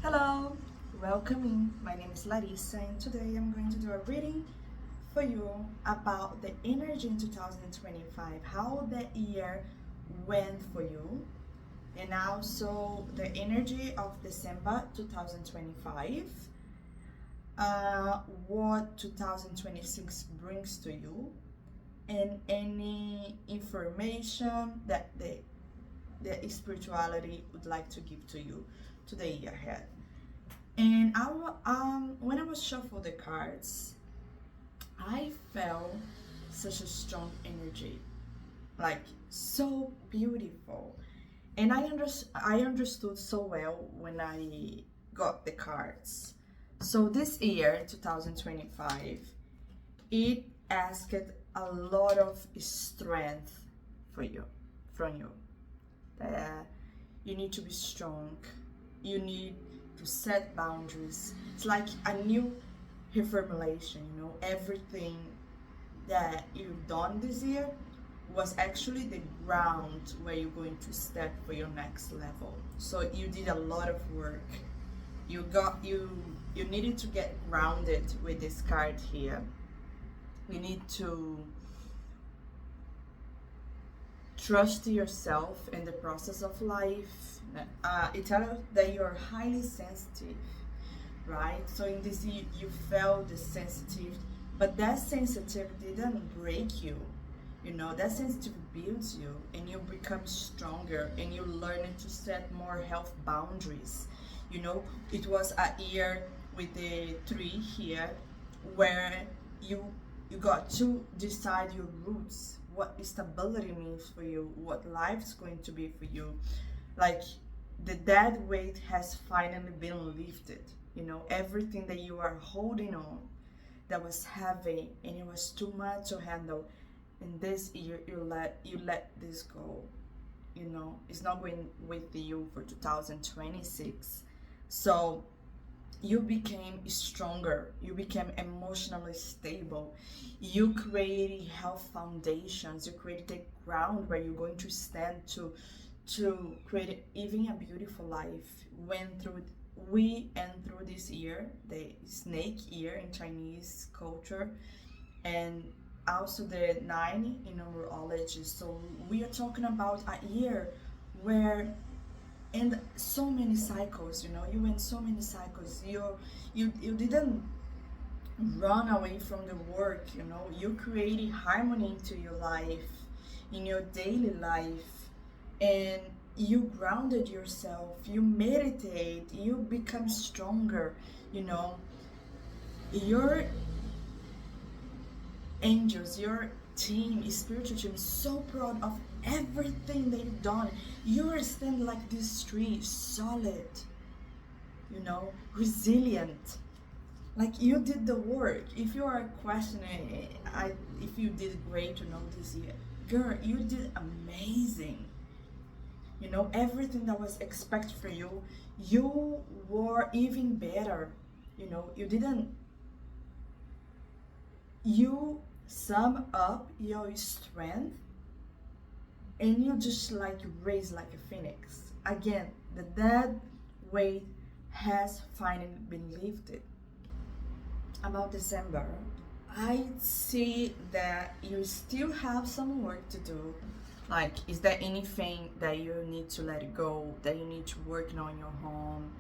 Hello, welcome in. My name is Larissa, and today I'm going to do a reading for you about the energy in 2025, how that year went for you, and also the energy of December 2025, what 2026 brings to you, and any information that the spirituality would like to give to you to the year ahead. And when I was shuffling the cards, I felt such a strong energy, like so beautiful. And I understood so well when I got the cards. So this year, 2025, it asked a lot of strength for you, from you. You need to be strong. You need to set boundaries. It's like a new reformulation, everything that you've done this year was actually the ground where you're going to step for your next level. So you did a lot of work. You needed to get grounded with this card here. You need to trust yourself in the process of life. It tells you that you're highly sensitive, right? So in this you felt the sensitive, but that sensitivity didn't break you. That sensitivity builds you, and you become stronger, and you learn to set more health boundaries. It was a year with the 3 here where you got to decide your roots, what stability means for you, what life's going to be for you. Like the dead weight has finally been lifted. Everything that you are holding on that was heavy and it was too much to handle, in this year you let this go. It's not going with you for 2026. So you became stronger, you became emotionally stable, you created health foundations, you created the ground where you're going to stand to create even a beautiful life. We went through this year, the snake year in Chinese culture, and also the 9 in numerology. So we are talking about a year where, and so many cycles, you went so many cycles. You didn't run away from the work. You created harmony into your life, in your daily life, and you grounded yourself, you meditate, you become stronger. Your angels, your team, spiritual team, is so proud of everything that you've done. You are standing like this tree, solid, resilient. Like you did the work. If you are questioning if you did great or not this year, girl, you did amazing. Everything that was expected for you, you were even better. You sum up your strength, and you just like raise like a phoenix. Again, the dead weight has finally been lifted. About December, I see that you still have some work to do. Like, is there anything that you need to let go, that you need to work on your home,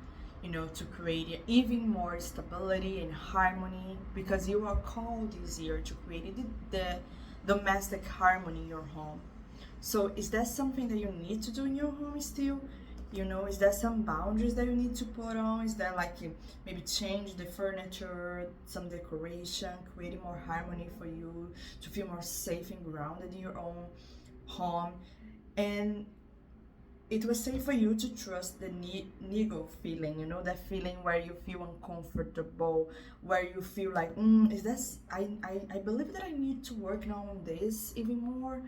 to create even more stability and harmony? Because you are called this year to create the domestic harmony in your home. So is that something that you need to do in your home still? Is there some boundaries that you need to put on? Is there like maybe change the furniture, some decoration, creating more harmony for you to feel more safe and grounded in your own home? And it was safe for you to trust the niggle feeling, that feeling where you feel uncomfortable, where you feel like, is this, I believe that I need to work on this even more.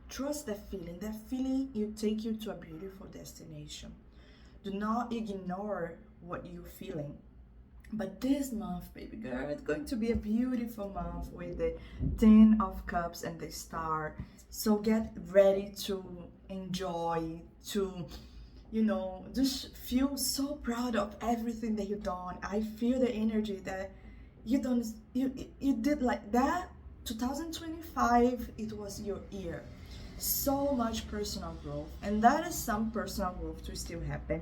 Trust that feeling. That feeling will take you to a beautiful destination. Do not ignore what you're feeling. But this month, baby girl, it's going to be a beautiful month with the 10 of Cups and the Star. So get ready to enjoy, to just feel so proud of everything that you've done. I feel the energy that you did like that. 2025, it was your year. So much personal growth, and that is some personal growth to still happen.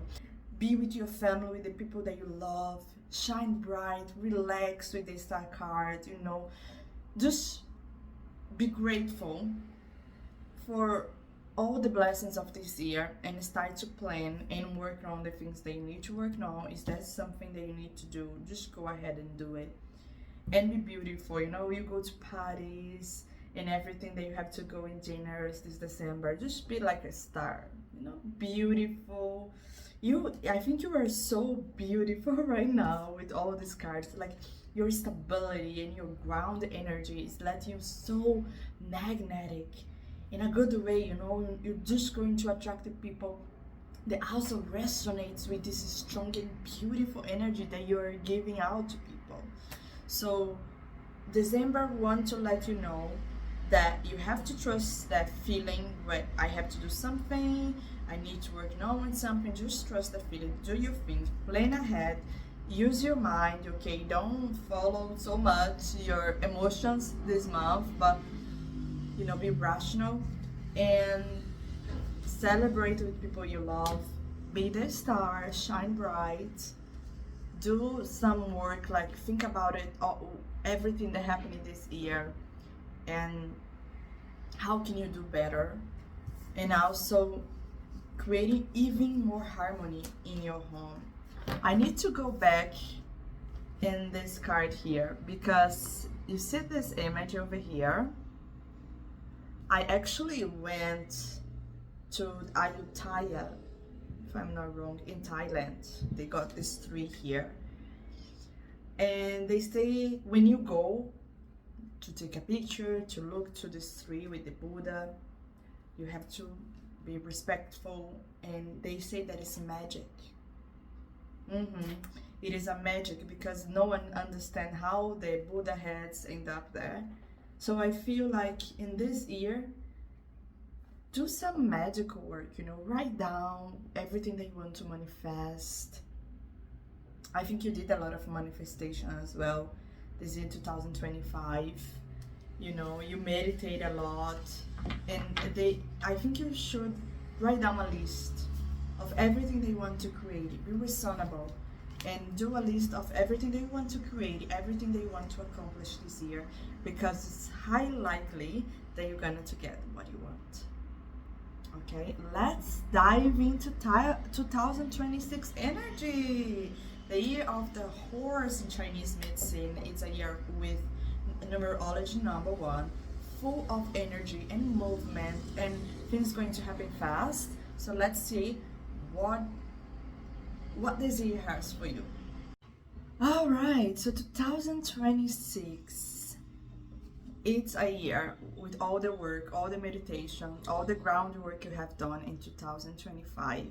Be with your family, with the people that you love, shine bright, relax with the star card, just be grateful for all the blessings of this year and start to plan and work on the things that you need to work on. Is that something that you need to do? Just go ahead and do it. And be beautiful. You go to parties and everything that you have to go in January, this December. Just be like a star, beautiful. I think you are so beautiful right now with all these cards. Like your stability and your ground energy is letting you so magnetic in a good way. You're just going to attract the people that also resonates with this strong and beautiful energy that you're giving out to people. So December want to let you know that you have to trust that feeling where I have to do something, I need to work on something. Just trust the feeling, do your thing, plan ahead, use your mind, okay? Don't follow so much your emotions this month, but be rational and celebrate with people you love. Be the star, shine bright, do some work, like think about it, everything that happened in this year and how can you do better, and also creating even more harmony in your home. I need to go back in this card here because you see this image over here. I actually went to Ayutthaya, if I'm not wrong, in Thailand. They got this tree here. And they say when you go to take a picture, to look to this tree with the Buddha, you have to be respectful. And they say that it's magic. It is a magic because no one understands how the Buddha heads end up there. So I feel like in this year, do some magical work, write down everything that you want to manifest. I think you did a lot of manifestation as well this year, 2025. You meditate a lot, and I think you should write down a list of everything that you want to create. Be reasonable and do a list of everything that you want to create, everything that you want to accomplish this year, because it's highly likely that you're going to get what you want. Okay, let's dive into 2026 energy. The year of the horse in Chinese medicine. It's a year with numerology number 1, full of energy and movement, and things going to happen fast. So let's see what this year has for you. All right, so 2026, it's a year with all the work, all the meditation, all the groundwork you have done in 2025.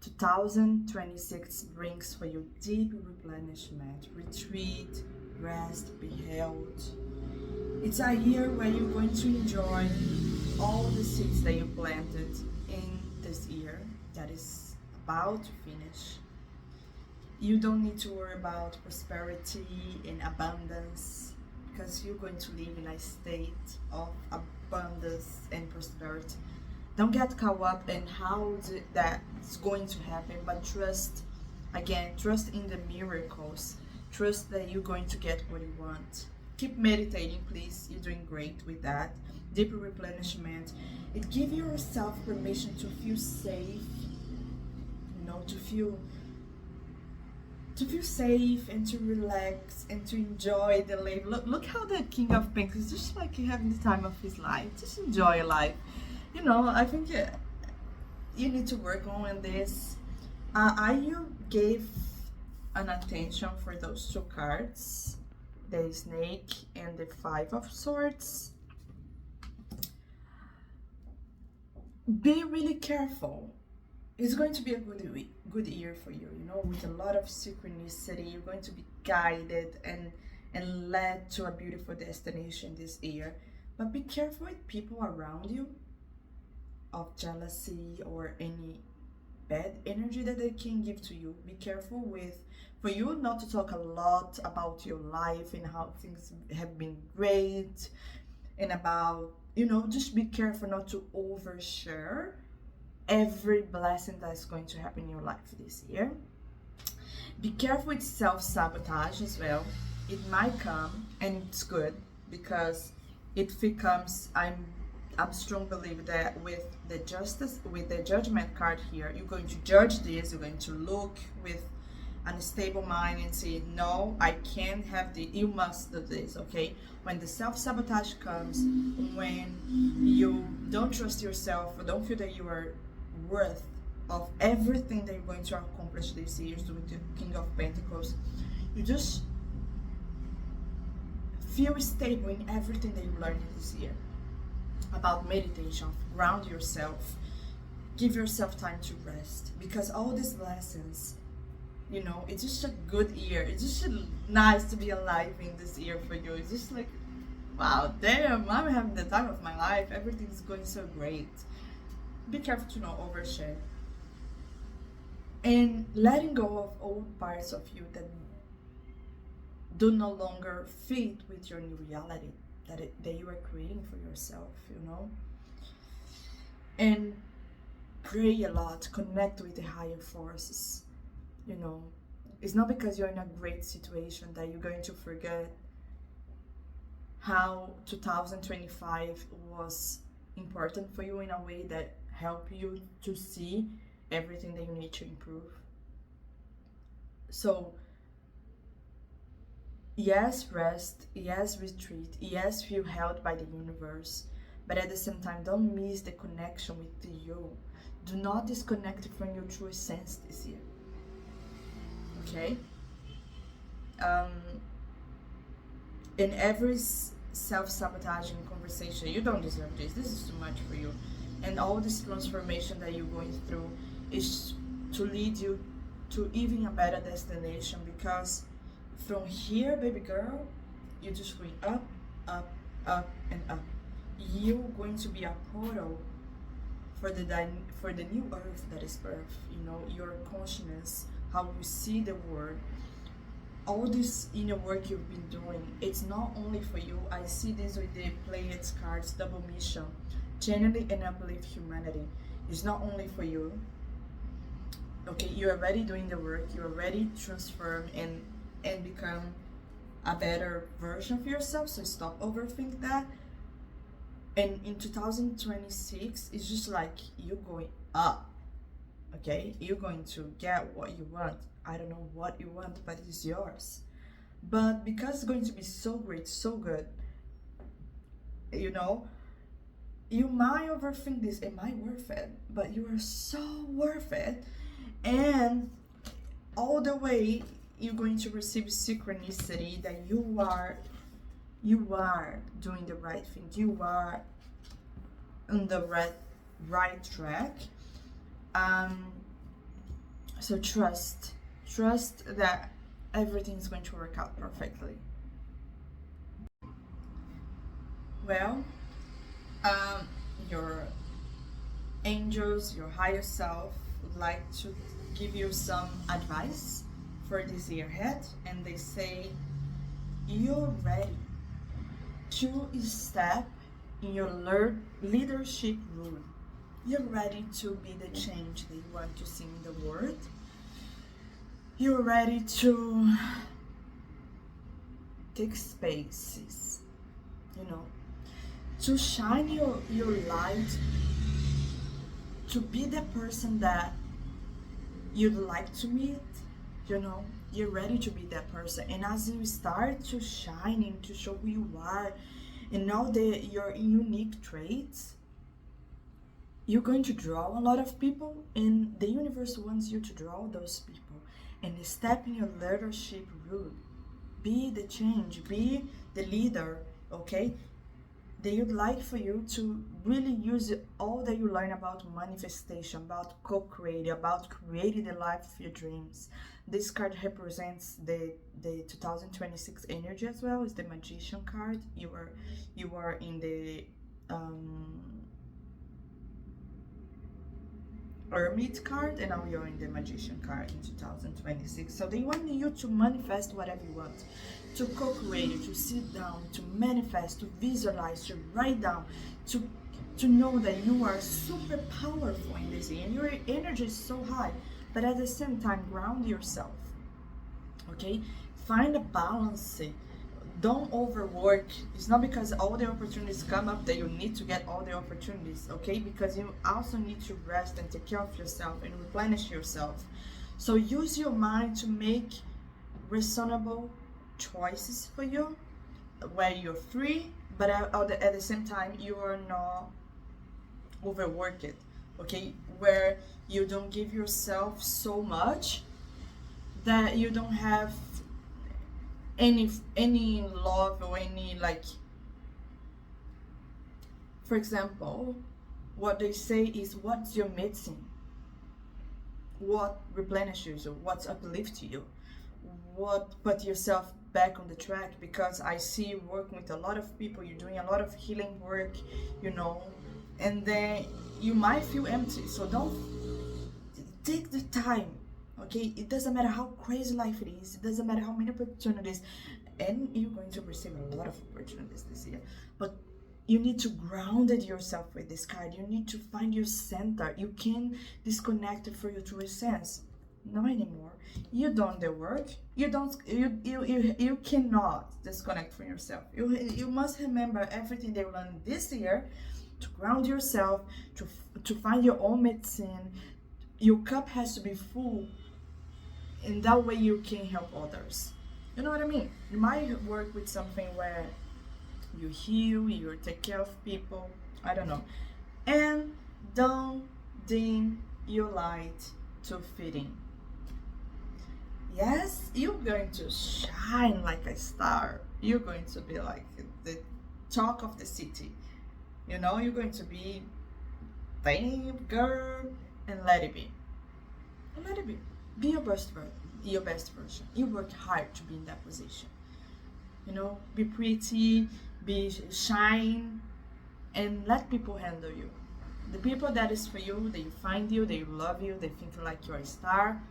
2026 brings for you deep replenishment, retreat, rest, be held. It's a year where you're going to enjoy all the seeds that you planted in this year that is about to finish. You don't need to worry about prosperity and abundance because you're going to live in a state of abundance and prosperity. Don't get caught up in how that's going to happen, but trust in the miracles. Trust that you're going to get what you want. Keep meditating, please. You're doing great with that. Deeper replenishment. It gives yourself permission to feel safe, to feel safe and to relax and to enjoy the life. Look how the King of Pentacles is just like having the time of his life. Just enjoy life. I think you need to work on this. You gave an attention for those 2 cards, the Snake and the 5 of Swords. Be really careful. It's going to be a good year for you, with a lot of synchronicity. You're going to be guided and led to a beautiful destination this year. But be careful with people around you of jealousy or any bad energy that they can give to you. Be careful with, for you not to talk a lot about your life and how things have been great, and about, just be careful not to overshare every blessing that's going to happen in your life this year. Be careful with self-sabotage as well. It might come, and it's good, because it becomes, I'm strong believer that with the judgment card here, you're going to judge this, you're going to look with an unstable mind and say, no, I can't have this, you must do this, okay? When the self-sabotage comes, when you don't trust yourself, or don't feel that you are worth of everything that you're going to accomplish this year, with the King of Pentacles, you just feel stable in everything that you learned this year. About meditation, ground yourself, give yourself time to rest, because all these lessons, it's just a good year. It's just nice to be alive in this year for you. It's just like, wow, damn, I'm having the time of my life, everything's going so great. Be careful to not overshare, and letting go of old parts of you that do no longer fit with your new reality that you are creating for yourself, and pray a lot, connect with the higher forces. It's not because you're in a great situation that you're going to forget how 2025 was important for you in a way that helped you to see everything that you need to improve. So yes, rest, yes, retreat, yes, feel held by the universe, but at the same time, don't miss the connection with you. Do not disconnect from your true essence this year, okay? In every self-sabotaging conversation, you don't deserve this is too much for you, and all this transformation that you're going through is to lead you to even a better destination, because from here, baby girl, you're just going up, up, up, and up. You're going to be a portal for the new earth that is birth. Your consciousness, how you see the world, all this inner work you've been doing. It's not only for you. I see this with the Pleiades cards, double mission, genuinely and uplift humanity. It's not only for you. Okay, you're already doing the work. You're already transformed and become a better version of yourself, so stop overthink that. And in 2026, it's just like you're going up, okay? You're going to get what you want. I don't know what you want, but it's yours. But because it's going to be so great, so good, you might overthink this, am I worth it? But you are so worth it, and all the way you're going to receive synchronicity that you are doing the right thing. You are on the right track. So trust that everything's going to work out perfectly. Well, your angels, your higher self would like to give you some advice for this year ahead, and they say you're ready to step in your leadership role. You're ready to be the change that you want to see in the world. You're ready to take spaces, to shine your light, to be the person that you'd like to meet. You're ready to be that person, and as you start to shine and to show who you are and know your unique traits, you're going to draw a lot of people, and the universe wants you to draw those people and step in your leadership role. Be the change, be the leader, okay? They would like for you to really use all that you learn about manifestation, about co-creating, about creating the life of your dreams. This card represents the 2026 energy as well. It's the Magician card. You are in the Hermit card, and now you're in the Magician card in 2026. So they want you to manifest whatever you want, to co-create, to sit down, to manifest, to visualize, to write down, to know that you are super powerful in this year and your energy is so high, but at the same time ground yourself. Okay, find a balance. Don't overwork. It's not because all the opportunities come up that you need to get all the opportunities, okay? Because you also need to rest and take care of yourself and replenish yourself. So use your mind to make reasonable choices for you, where you're free, but at the same time you are not overworked, okay? Where you don't give yourself so much that you don't have any love or any, like, for example, what they say is what's your missing, what replenishes you, what's uplift you, what put yourself back on the track. Because I see you working with a lot of people, you're doing a lot of healing work, you know, and then you might feel empty. So don't take the time. Okay, it doesn't matter how crazy life it is, it doesn't matter how many opportunities, and you're going to receive a lot of opportunities this year, but you need to ground yourself with this card. You need to find your center. You can disconnect it for your true essence. Not anymore. You done the work. You cannot disconnect from yourself. You must remember everything they learned this year, to ground yourself, to find your own medicine. Your cup has to be full, and that way you can help others. You know what I mean? You might work with something where you heal, you take care of people, I don't know. And don't dim your light to fit in. Yes, you're going to shine like a star. You're going to be like the talk of the city. You know, you're going to be babe, girl, and let it be. And let it be. Be your best version. You work hard to be in that position. You know, be pretty, be shine, and let people handle you. The people that is for you, they find you, they love you, they think like you're a star.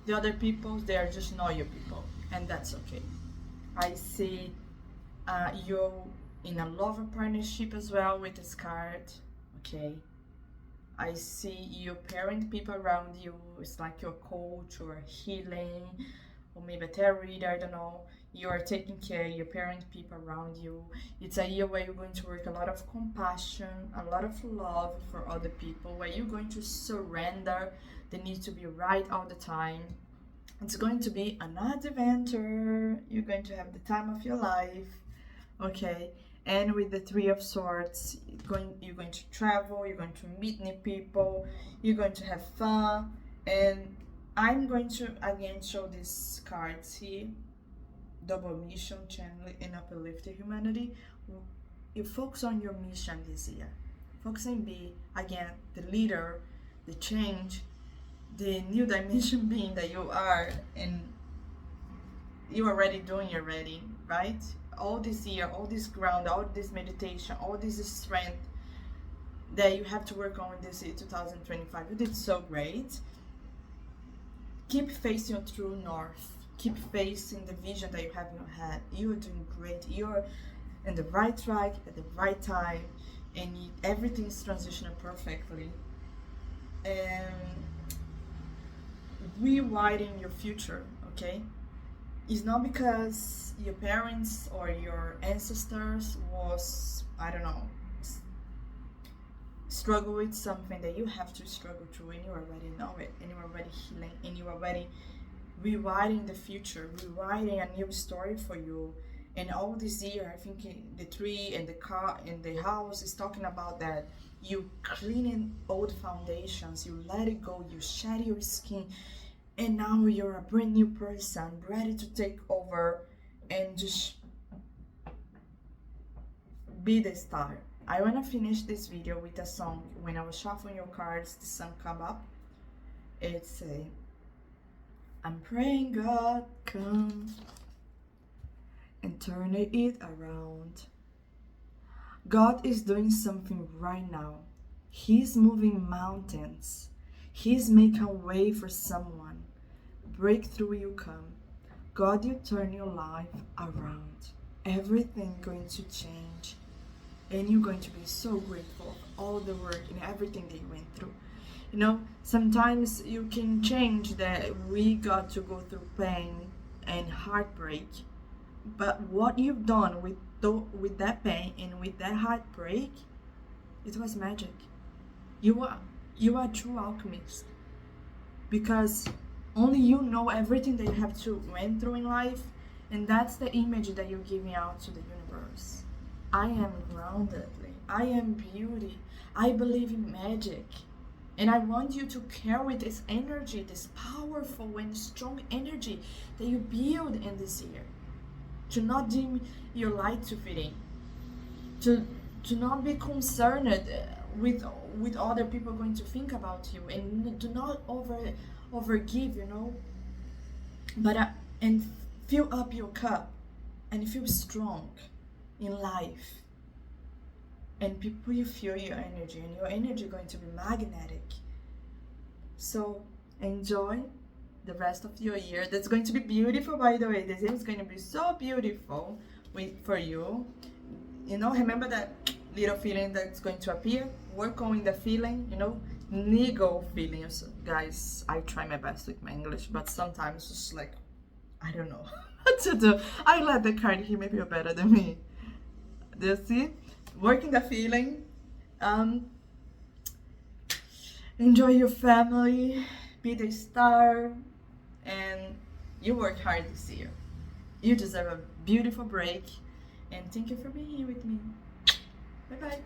The other people, they are just not your people, and that's okay. I see you in a lover partnership as well with this card, okay? I see you parent people around you. It's like your coach or healing, or maybe a tarot reader, I don't know. You are taking care, you parent people around you. It's a year where you're going to work a lot of compassion, a lot of love for other people, where you're going to surrender the need to be right all the time. It's going to be an adventure. You're going to have the time of your life, okay? And with the Three of Swords, you're going to travel, you're going to meet new people, you're going to have fun. And I'm going to again show these cards here. Double mission, channeling, and uplift humanity. You focus on your mission this year. Focus on be, again, the leader, the change, the new dimension being that you are, and you are already doing already, right? All this year, all this ground, all this meditation, all this strength that you have to work on this year 2025. You did so great. Keep facing your true north. Keep facing the vision that you have in your head. You are doing great. You're in the right track at the right time, and everything is transitioning perfectly. And rewriting your future, okay? It's not because your parents or your ancestors was, I don't know, struggle with something that you have to struggle through, and you already know it, and you're already healing, and you're already rewriting the future, rewriting a new story for you. And all this year, I think the tree and the car and the house is talking about that. You cleaning old foundations, you let it go, you shed your skin, and now you're a brand new person, ready to take over and just be the star. I want to finish this video with a song. When I was shuffling your cards, the song come up. It's a I'm praying God come and turn it around. God is doing something right now. He's moving mountains. He's making a way for someone. Breakthrough will come. God will turn your life around. Everything going to change. And you're going to be so grateful for all the work and everything that you went through. You know, sometimes you can change that we got to go through pain and heartbreak. But what you've done with that pain and with that heartbreak, it was magic. You are true alchemist, because only you know everything that you have to went through in life, and that's the image that you're giving out to the universe. I am grounded. I am beauty. I believe in magic. And I want you to carry this energy, this powerful and strong energy that you build in this year. To not dim your light to fit in. To not be concerned with other people going to think about you, and to not overgive, you know. But and fill up your cup and feel strong in life. And people will feel your energy, and your energy is going to be magnetic. So enjoy the rest of your year. That's going to be beautiful, by the way. This year is going to be so beautiful for you. You know, remember that little feeling that's going to appear? Work on the feeling, you know, niggle feelings. Guys, I try my best with my English, but sometimes it's like, I don't know what to do. I let the card here, maybe you're better than me. Do you see? Working the feeling. Enjoy your family. Be the star. And you work hard this year. You deserve a beautiful break. And thank you for being here with me. Bye bye.